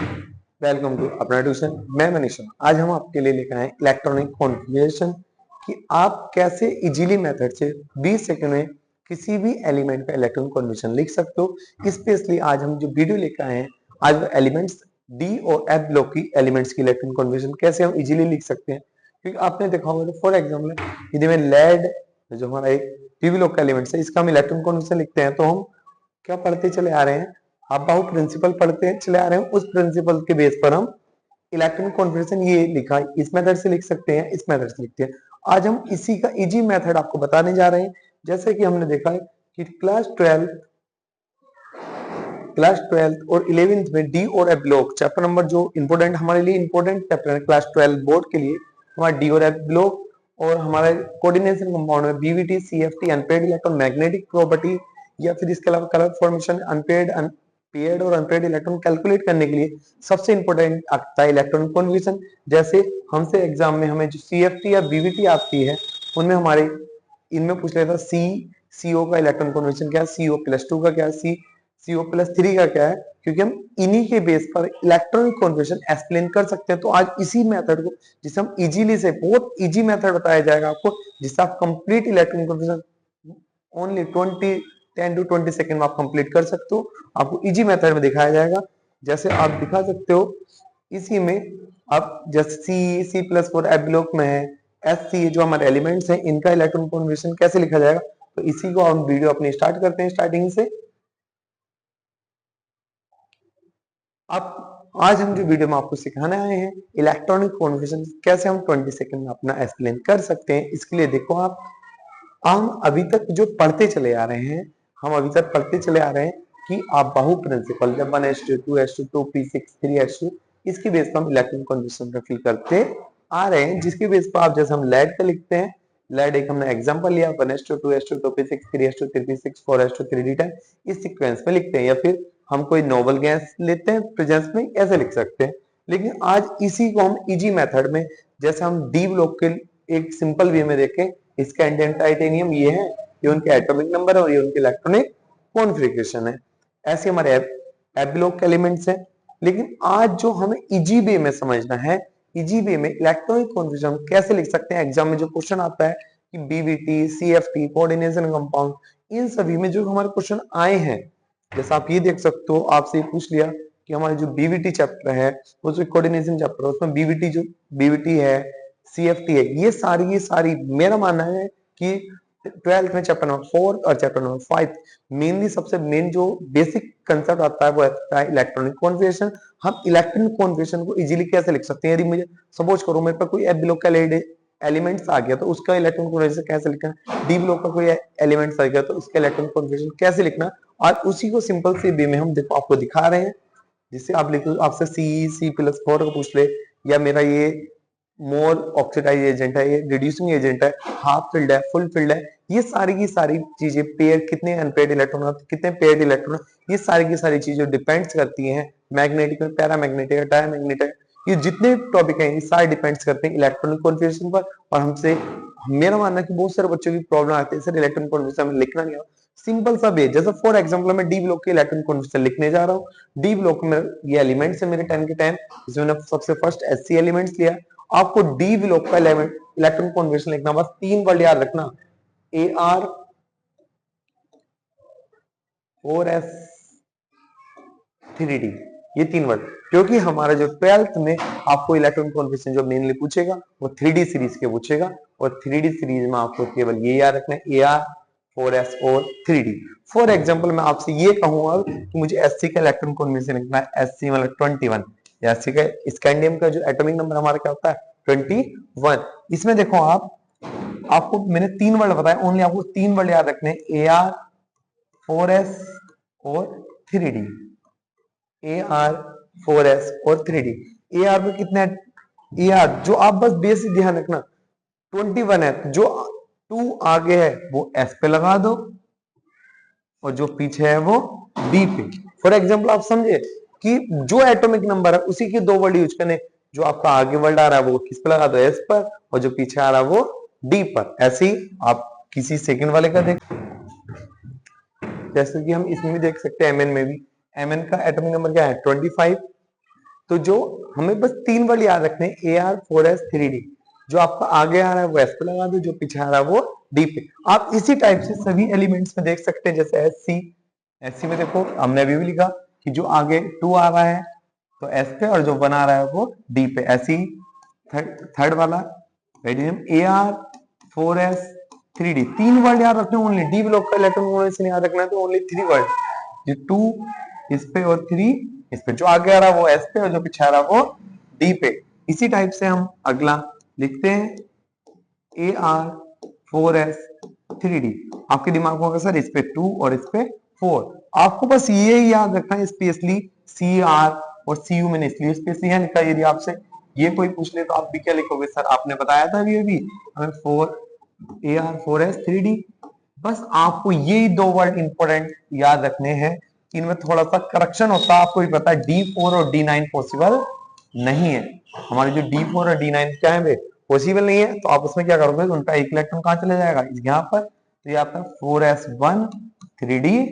Welcome to अपना tuition. मैं मनीष शर्मा। आज हम आपके लिए लेकर आए इलेक्ट्रॉनिक कॉन्फ़िगरेशन कि आप कैसे इजीली मेथड से 20 सेकंड में किसी भी एलिमेंट का इलेक्ट्रॉनिक कॉन्फ़िगरेशन लिख सकते हो। स्पेशली आज हम जो वीडियो लेकर आए हैं, आज वो एलिमेंट्स डी और एफ ब्लॉक की एलिमेंट्स की इलेक्ट्रॉनिक कॉन्फ़िगरेशन कैसे हम इजीली लिख सकते हैं। क्योंकि आपने देखा होगा, फॉर एग्जाम्पल यदि मैं लेड जो हमारा एक पीवी ब्लॉक का एलिमेंट्स है, इसका हम इलेक्ट्रॉनिक कॉन्फ़िगरेशन लिखते हैं, तो हम क्या पढ़ते चले आ रहे हैं, आप बाहु प्रिंसिपल पढ़ते चले आ रहे हैं। उस प्रिंसिपल के बेस पर हम इलेक्ट्रॉनिक कॉन्फ़िगरेशन ये लिखा है, इस मेथड से लिख सकते हैं, इस मेथड से लिखते हैं। आज हम इसी का इजी मेथड आपको बताने जा रहे हैं। जैसे कि हमने देखा है कि क्लास 12 और 11th में डी और एफ ब्लॉक चैप्टर नंबर जो इंपोर्टेंट हमारे लिए इंपोर्टेंट चैप्टर है क्लास 12 बोर्ड के लिए, हमारा डी और एफ ब्लॉक और हमारे कोऑर्डिनेशन कंपाउंड में BVT, CFT, unpaired electron, magnetic property या फिर इसके अलावा कलर फॉर्मेशन, पेयर्ड और अनपेयर्ड इलेक्ट्रॉन कैलकुलेट करने के लिए सबसे इंपॉर्टेंट आता है इलेक्ट्रॉनिक कॉन्फ़िगरेशन। जैसे हमसे एग्जाम में हमें जो सीएफटी या बीवीटी आती है, उनमें हमारे इनमें पूछ लेता सीओ का इलेक्ट्रॉनिक कॉन्फ़िगरेशन क्या है, CO+2 का क्या है, CO+3 का क्या है, क्योंकि हम इन्हीं के बेस पर इलेक्ट्रॉनिक कॉन्फ़िगरेशन एक्सप्लेन कर सकते हैं। तो आज इसी मेथड को, जिसे हम इजीली से, बहुत इजी मेथड बताया जाएगा आपको, जिससे आप complete electronic configuration only 10 to 20 second में आप कंप्लीट कर सकते हो। आपको इजी मेथड में दिखाया जाएगा। जैसे आप दिखा सकते हो इसी में, आप जैसे C+4 एफ ब्लॉक में है, SC जो हमारे एलिमेंट्स हैं, इनका इलेक्ट्रॉनिक कॉन्फ़िगरेशन कैसे लिखा जाएगा, तो इसी को हम वीडियो अपनी स्टार्ट करते हैं स्टार्टिंग से। अब आज हम जो वीडियो में आपको सिखाने आए हैं, इलेक्ट्रॉनिक कॉन्फ़िगरेशन कैसे हम 20 सेकंड में अपना एक्सप्लेन कर सकते हैं। इसके लिए देखो, आप हम अभी तक जो पढ़ते चले आ रहे हैं, कि आप बाहु प्रिंसिपल जब 1:2, 2:2, P6, 3:2, इसकी बेस पर हम इलेक्ट्रॉनिक कॉन्फ़िगरेशन का फिल करते आ रहे हैं, जिसकी बेस पर आप जैसे हम लेड का लिखते हैं, लेड एक हमने एग्जांपल लिया 1:2, 2:2, 2p6, 3:2, 3p6, 4:2, 3d10, इस सीक्वेंस में लिखते हैं। या फिर हम कोई नोबल गैस लेते हैं प्रेजेंस में, ऐसे लिख सकते हैं। लेकिन आज इसी को हम इजी मेथड में, जैसे हम डी ब्लॉक के एक सिंपल वे में देखें, इसका इंडेंट टाइटेनियम ये है, ये उनके एटॉमिक नंबर है और ये उनके इलेक्ट्रॉनिक कॉन्फ़िगरेशन है। ऐसे हमारे एफ ब्लॉक के एलिमेंट्स हैं। लेकिन आज जो हमें इजी वे में समझना है, इजी वे में इलेक्ट्रॉनिक कॉन्फ़िगरेशन हम कैसे लिख सकते हैं। एग्जाम में जो क्वेश्चन आता है कि बीवीटी, सीएफटी, कोऑर्डिनेशन कंपाउंड, इन सभी में जो हमारे क्वेश्चन आए हैं, जैसा आप ये देख सकते हो, आपसे पूछ लिया कि हमारे जो बीवीटी चैप्टर है, वो जो कोऑर्डिनेशन चैप्टर है, उसमें बीवीटी है, सीएफटी है, ये सारी मेरा मानना है कि 12th में चैप्टर नंबर 4 और चैप्टर नंबर 5 मेनली सबसे मेन जो बेसिक कंसेप्ट आता है वो आता है इलेक्ट्रॉनिक कॉन्फ़िगरेशन। हम इलेक्ट्रॉनिक कॉन्फ़िगरेशन को इजीली कैसे लिख सकते हैं। यदि मुझे सपोज करो मेरे पास कोई एफ ब्लॉक का एलिमेंट्स आ गया, तो उसका इलेक्ट्रॉनिक कॉन्फ़िगरेशन कैसे लिखना, डी ब्लॉक का कोई एलिमेंट्स आ गया तो उसका इलेक्ट्रॉनिक कॉन्फ़िगरेशन कैसे लिखना, और उसी को सिंपल से वे में हम देखो आपको दिखा रहे हैं। जिससे आप लिखो, आपसे C+4 को पूछ ले, या मेरा ये मोर ऑक्सीडाइज एजेंट है, ये रिड्यूसिंग एजेंट है, हाफ फील्ड है, फुल फील्ड है, ये सारी की सारी चीजें, पेयर कितने अनपेयर्ड इलेक्ट्रॉन, कितने पेयर्ड इलेक्ट्रॉन, ये सारी की सारी चीजें डिपेंड्स करती हैं मैग्नेटिक में, पैरामैग्नेटिक है, डायमैग्नेटिक है, ये जितने टॉपिक हैं ये सारे डिपेंड्स करते हैं इलेक्ट्रॉनिक कॉन्फ़िगरेशन पर। और हमसे, मेरा मानना है कि बहुत सारे बच्चों की प्रॉब्लम आती है सर इलेक्ट्रॉनिक कॉन्फ़िगरेशन में लिखना नहीं आता। सिंपल सा वे, जैसे फॉर एग्जांपल मैं डी ब्लॉक के इलेक्ट्रॉनिक कॉन्फ़िगरेशन लिखने जा रहा हूँ। डी ब्लॉक में ये एलिमेंट्स है मेरे 10 के 10, इसमें मैंने सबसे फर्स्ट SC एलिमेंट्स लिया। आपको डी ब्लॉक का इलेक्ट्रॉनिक कॉन्फ़िगरेशन लिखना, बस 3 वर्ड याद रखना, AR 4S 3D, ये 3 वर्ड, क्योंकि हमारा जो 12th में आपको इलेक्ट्रॉनिक कॉन्फ़िगरेशन जो मेनली पूछेगा वो 3D सीरीज के पूछेगा, और 3D सीरीज में आपको केवल ये याद रखना है, AR 4S और 3D। फॉर एग्जांपल मैं आपसे ये कहूंगा कि मुझे SC का इलेक्ट्रॉनिक कॉन्फ़िगरेशन लिखना है, SC मतलब 21, या SC का स्कैंडियम का जो एटॉमिक नंबर हमारा क्या होता है 21। इसमें देखो आपको मैंने 3 वर्ड बताया, ओनली आपको 3 वर्ड याद रखने हैं, AR 4S और 3D, AR 4S और 3D। AR में कितने, AR जो आप बस बेसिक ध्यान रखना 21 है, जो 2 आगे है वो S पे लगा दो, और जो पीछे है वो D पे। फॉर एग्जांपल आप समझे कि जो एटॉमिक नंबर है उसी के 2 वर्ड यूज करने, जो आपका आगे वर्ड आ रहा है वो किस पे लगा दो, S पर, और जो पीछे आ रहा है वो D पर। ऐसे ही आप किसी सेकंड वाले का देख, जैसे कि हम इसमें भी देख सकते हैं, MN में भी, MN का एटॉमिक नंबर क्या है 25, तो जो हमें बस 3 वर्ड याद रखने हैं, Ar4s3d। जो आपका आगे आ रहा है वो एस पे लगा दो, जो पीछे आ रहा है वो डी पे। आप इसी टाइप से सभी एलिमेंट्स में देख सकते हैं, जैसे एस सी में देखो हमने अभी भी लिखा कि जो आगे 2 आ रहा है तो एस पे, और जो 1 आ रहा है वो डी पे। ऐसी थर्ड वाला Ar4s3d, 3 वर्ड याद रखने ओनली। डी ब्लॉक का इलेक्ट्रॉन कॉन्फिगरेशन याद रखना है तो ओनली 3 वर्ड, जो 2 इस पे और 3 इस पे। जो आगे आ रहा है वो एस पे और जो पीछे आ रहा है वो डी पे। इसी टाइप से हम अगला लिखते हैं Ar4s3d। आपके दिमाग में होगा सर इस पे 2 और इस पे 4। आपको बस ये याद रखना है, स्पेशली सी आर और सी यू मैंने इसलिए स्पेशली यहाँ लिखा। यदि आपसे ये कोई पूछ ले तो आप भी क्या लिखोगे, सर आपने बताया था अभी हमें Ar4s3d। बस आपको ये 2 वर्ड इंपॉर्टेंट याद रखने हैं। इनमें थोड़ा सा करेक्शन होता है, आपको भी पता है D4 और D9 पॉसिबल नहीं है। हमारे जो D4 और D9 क्या है, पॉसिबल नहीं है। तो आप उसमें क्या करोगे, उनका एक इलेक्ट्रॉन कहां चले जाएगा, यहाँ पर। तो ये आपका 4s1 3d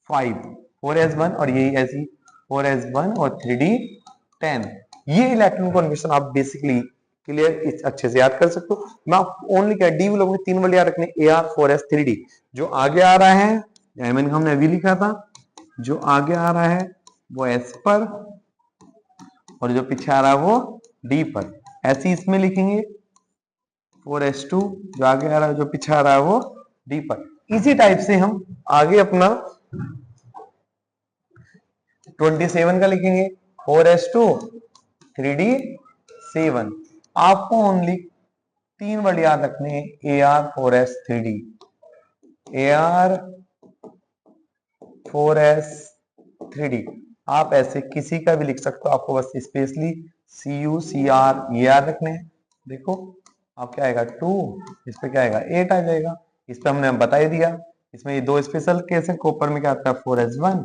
5, 4s1 और यही ऐसी 4s1 और 3d 10। ये इलेक्ट्रॉन कॉन्फिगरेशन आप बेसिकली क्लियर अच्छे से याद कर सकते हो। मैं आपको ओनली क्या डी ब्लॉक में 3 वर्ड याद रखने, Ar4s3d। जो आगे आ रहा है मैंने हमने अभी लिखा था, जो आगे आ रहा है वो एस पर और जो पीछे आ रहा है वो डी पर। ऐसे इसमें लिखेंगे 4s2, जो आगे आ रहा है जो पीछे आ रहा है वो डी पर। इसी टाइप से हम आगे अपना 27 का लिखेंगे 4s2 3d7। आपको ओनली 3 वर्ड याद रखने हैं, Ar4s3d, Ar4s3d। आप ऐसे किसी का भी लिख सकते हो, आपको बस स्पेशली CuCr ये याद रखने हैं। देखो आप क्या आएगा 2, इस पे क्या आएगा 8 आ जाएगा। इस पे हमने बता ही दिया। इसमें ये 2 स्पेशल केस है, कॉपर में क्या आता है 4s1,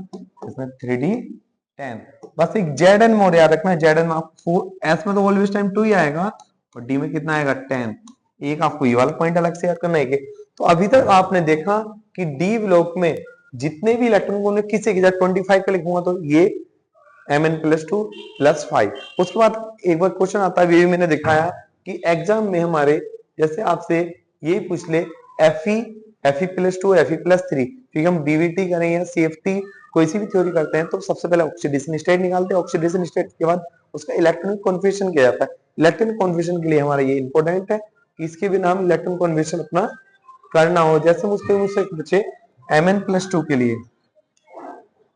इसमें 3d10। बस एक Zn मोड याद रखना है। Zn में आपको एस में तो ऑलवेज टाइम 2 ही आएगा और डी में कितना आएगा 10। एक आपको ये वाला पॉइंट अलग से याद करना है। तो अभी तक आपने देखा कि डी ब्लॉक में जितने भी इलेक्ट्रॉन को किसी के साथ 25 का लिखूंगा तो ये Mn+2 + 5। उसके बाद एक बार क्वेश्चन आता है, ये मैंने दिखाया कि एग्जाम में हमारे जैसे आपसे ये पूछ ले Fe+2 Fe+3, क्योंकि हम डीवीटी करें या सीएफटी कोई सी भी थ्योरी करते हैं तो सबसे पहले ऑक्सीडेशन स्टेट निकालते हैं। ऑक्सीडेशन स्टेट के बाद उसका इलेक्ट्रॉनिक कॉन्फिगरेशन किया जाता है। इलेक्ट्रॉनिक कॉन्फिगरेशन के लिए हमारा ये इंपॉर्टेंट है कि इसके बिना हम इलेक्ट्रॉनिक कॉन्फिगरेशन अपना करना हो। जैसे मुझसे पूछे Mn+2 के लिए,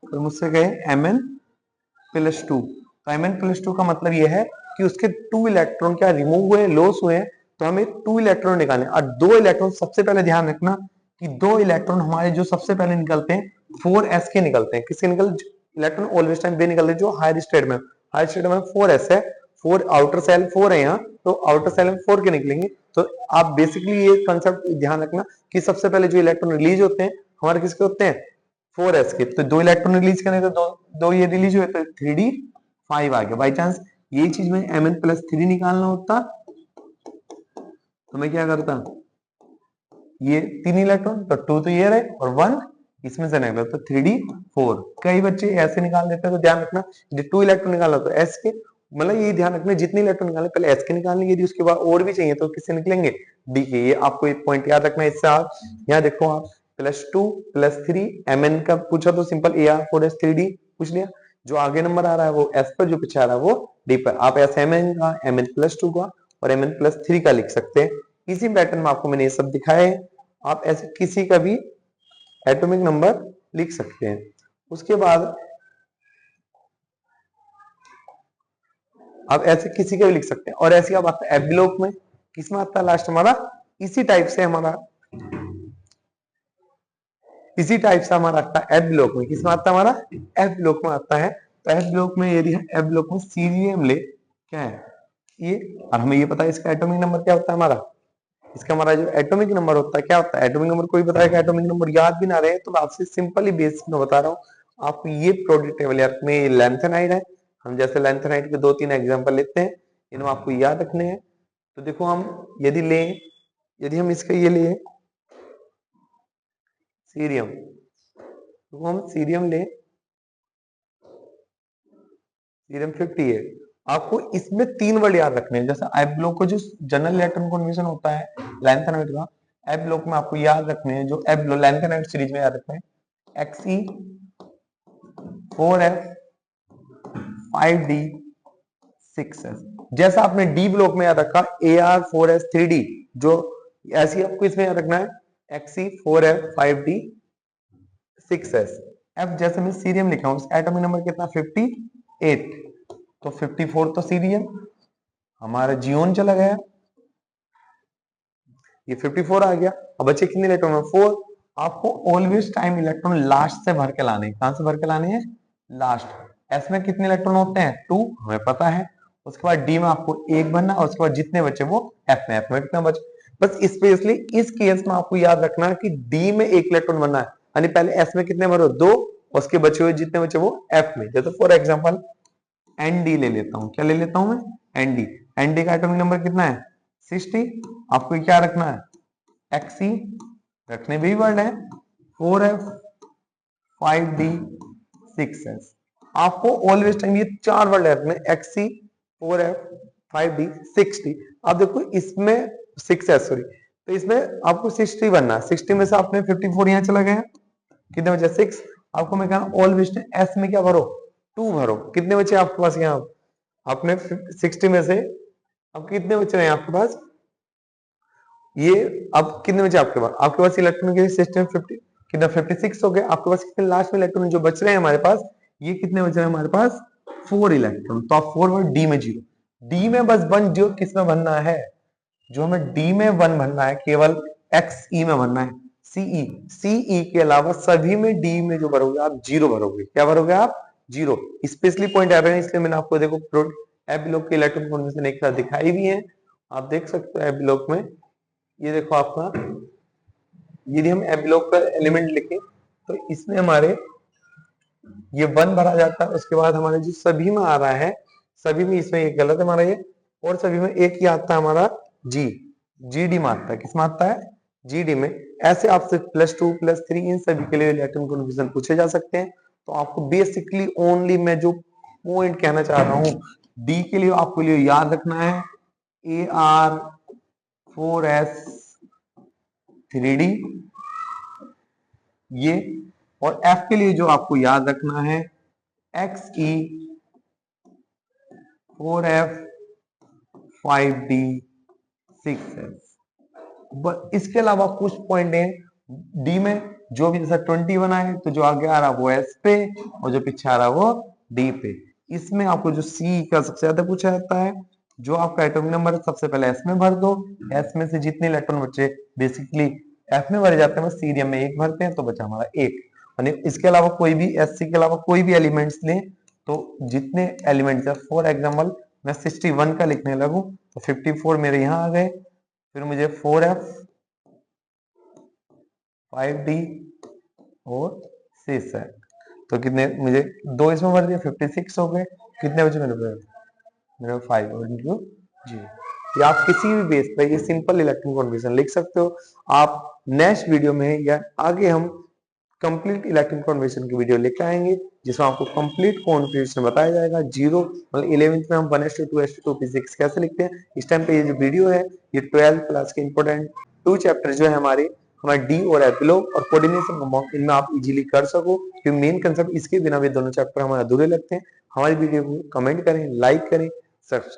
तो मुझसे कहे Mn+2, तो Mn+2 का मतलब यह है कि उसके 2 इलेक्ट्रॉन क्या रिमूव हुए, लॉस हुए, तो हमें 2 इलेक्ट्रॉन निकालने। और 2 इलेक्ट्रॉन सबसे पहले ध्यान रखना कि 2 इलेक्ट्रॉन हमारे जो सबसे पहले निकलते हैं 4s के निकलते हैं। किसके निकल इलेक्ट्रॉन ऑलवेज टाइम वे निकलते हैं जो हायर स्टेट में। हायर स्टेट में 4s है, 4 आउटर सेल 4 है यहाँ, तो आउटर सेल में 4 के निकलेंगे। तो आप बेसिकली ये कंसेप्ट ध्यान रखना कि सबसे पहले जो इलेक्ट्रॉन रिलीज होते हैं हमारे किसके होते हैं 4s के। तो 2 इलेक्ट्रॉन रिलीज करें तो दो ये रिलीज हुए तो 3d5 आ गया। बाई चांस ये चीज में Mn+3 निकालना होता तो मैं क्या करता, ये 3 इलेक्ट्रॉन तो 2 तो ये रहे और 1 इसमें से निकला तो 3d4। कई बच्चे ऐसे निकाल देते हैं, तो ध्यान रखना 2 इलेक्ट्रॉन निकाला तो s के, मतलब ये ध्यान रखना जितने इलेक्ट्रॉन निकाले पहले s के निकालने, यदि उसके बाद और भी चाहिए तो किससे निकलेंगे d के। ये आपको एक पॉइंट याद रखना है। इससे आप यहाँ देखो आप +2 +3 Mn का पूछा तो सिंपल Ar4s3d पूछ लिया। जो आगे नंबर आ रहा है वो s पर, जो पीछे आ रहा है वो d पर। आप ऐसे Mn का Mn+2 का और Mn+3 का लिख सकते हैं। इसी पैटर्न में आपको मैंने ये सब दिखाया है। आप ऐसे किसी का भी एटॉमिक नंबर लिख सकते हैं। उसके बाद आप ऐसे किसी का भी लिख सकते हैं। और ऐसी आप आता है एफ ब्लॉक में, किसमें आता है लास्ट हमारा, इसी टाइप से हमारा आता है एफ ब्लॉक में। किसमें आता है हमारा एफ ब्लॉक में आता है। तो एफ ब्लॉक में यदि एफ ब्लॉक में सीरियम ले क्या है ये, और हमें ये पता है इसका एटॉमिक नंबर क्या होता है हमारा, इसका हमारा जो एटॉमिक नंबर होता है क्या होता है। एटॉमिक नंबर कोई बताएगा, एटॉमिक नंबर याद भी ना रहे तो मैं आपसे सिंपली बेसिक में बता रहा हूँ आपको। ये प्रोडक्ट टेबल यार में लैंथेनाइड है। हम जैसे लैंथेनाइड के 2-3 एग्जांपल लेते हैं, इन्हें आपको याद रखने हैं। तो देखो हम यदि हम इसका ये ले सीरियम, तो हम सीरियम ले सीरियम 58। आपको इसमें 3 वर्ड याद रखने हैं। जैसे आई ब्लॉक को जो जनरल इलेक्ट्रॉन कॉन्फिगरेशन होता है लैंथेनाइड का, आई ब्लॉक में आपको याद रखने हैं जो आई ब्लॉक लैंथेनाइड सीरीज में याद रखना है Xe 4f 5d 6s। जैसा आपने डी ब्लॉक में याद रखा Ar 4s 3d, जो ऐसी आपको इसमें याद रखना है Xe 4f 5d 6s। F जैसे मैं सीरियम लिखा हूं, एटॉमिक नंबर कितना 58, तो 54 तो सीरियम हमारा जियोन चला गया, ये 54 आ गया। अब बचे कितने इलेक्ट्रॉन है 4। आपको ऑलवेज टाइम इलेक्ट्रॉन लास्ट से भर के लाने हैं। कहां से भर के लाने हैं? लास्ट। एस में कितने इलेक्ट्रॉन होते हैं 2, हमें पता है। उसके बाद डी में आपको 1 भरना और उसके बाद जितने बचे वो एफ में कितना बचे। बस स्पेशली इस केस में आपको याद रखना कि डी में 1 इलेक्ट्रॉन भरना है, यानी पहले एस में कितने भरो 2, उसके बचे हुए जितने बचे वो एफ में। जैसे फॉर एग्जाम्पल एनडी ले लेता हूं। क्या ले लेता हूं मैं? एनडी। एनडी का एटॉमिक नंबर कितना है 60। आपको क्या रखना है Xe, रखने भी वर्ड है 4f 5d 6s। आपको ऑलवेज टाइम ये 4 वर्ड रखने Xe 4f 5d 6d। आप देखो इसमें 6s सॉरी, तो इसमें आपको 60 बनना है। 60 में से आपने 54 यहां चला गया, कितने बचे 6। आपको मैं कहा ऑलवेज एस में क्या भरो 2 भरो। कितने बचे आपके पास यहाँ? आपने 60 में से अब कितने बचे हैं आपके पास? ये अब कितने बचे आपके पास? आपके पास इलेक्ट्रॉन के सिस्टम 50 कितना 56 हो गए। आपके पास कितने लास्ट में इलेक्ट्रॉन जो बच रहे हैं हमारे पास, ये कितने बच रहे हैं हमारे पास 4 इलेक्ट्रॉन। तो आप 4 वर्ड डी में 0, डी में बस 1 जो किस में भरना है, जो हमें डी में 1 भरना है, केवल Xe में भरना है। Ce के अलावा सभी में डी में जो भरोगे आप 0 भरोगे। क्या भरोगे आप? 0। स्पेशली पॉइंट आ रहे हैं, इसलिए मैंने आपको देखो एफ ब्लॉक के इलेक्ट्रॉन कॉन्फिगरेशन एक साथ दिखाई भी है। आप देख सकते हो एफ ब्लॉक में, ये देखो आपका, यदि हम एफ ब्लॉक पर एलिमेंट लिखें तो इसमें हमारे ये 1 भरा जाता है। उसके बाद हमारे जो सभी में आ रहा है, सभी में इसमें एक गलत है हमारा ये, और सभी में एक ही आता है हमारा जीडी में आता है। किस में आता है? जीडी में। ऐसे आपसे +2 +3 इन सभी के लिए इलेक्ट्रॉन कॉन्फिगरेशन पूछे जा सकते हैं। तो आपको बेसिकली ओनली मैं जो पॉइंट कहना चाह रहा हूं, डी के लिए आपको लिए याद रखना है Ar 4s 3d ये, और F के लिए जो आपको याद रखना है Xe 4f 5d 6s। इसके अलावा कुछ पॉइंट हैं डी में, जो भी जैसा 21 आए तो जो आगे आ रहा वो एस पे और जो पीछे आ रहा वो डी पे। इसमें आपको जो सी का सबसे ज्यादा पूछा जाता है, जो आपका एटॉमिक नंबर है सबसे पहले एस में भर दो। एस में से जितने इलेक्ट्रॉन बचे बेसिकली एफ में भरे जाते हैं, सीरियम में 1 भरते हैं तो बचा हमारा 1। यानी इसके अलावा कोई भी एससी के अलावा कोई भी एलिमेंट्स लें तो जितने एलिमेंट्स है, फॉर एग्जाम्पल मैं 61 का लिखने लगूं तो 54 मेरे यहाँ आ गए, फिर मुझे 4f 5d और 6 है, तो कितने मुझे 2 इसमें भर दिया 56 हो गए। कितने बचे मेरे 5 और इंटू जी। या आप किसी भी बेस पर ये सिंपल इलेक्ट्रॉन कॉन्फिगरेशन लिख सकते हो। आप नेक्स्ट वीडियो में या आगे हम कंप्लीट इलेक्ट्रॉन कॉन्फिगरेशन की वीडियो लेकर आएंगे, जिसमें आपको कंप्लीट कॉन्फिगरेशन बताया जाएगा। 0 मतलब 11th में हम 1s2 2s2 2p6 कैसे लिखते हैं। इस टाइम पे ये जो वीडियो है ये 12th क्लास के इंपॉर्टेंट 2 चैप्टर जो है हमारे डी और एफ ब्लॉक और कोऑर्डिनेशन इनमें आप इजीली कर सको, क्योंकि मेन कंसेप्ट इसके बिना भी दोनों चैप्टर हमारे अधूरे लगते हैं। हमारी वीडियो को कमेंट करें, लाइक करें, सब्सक्राइब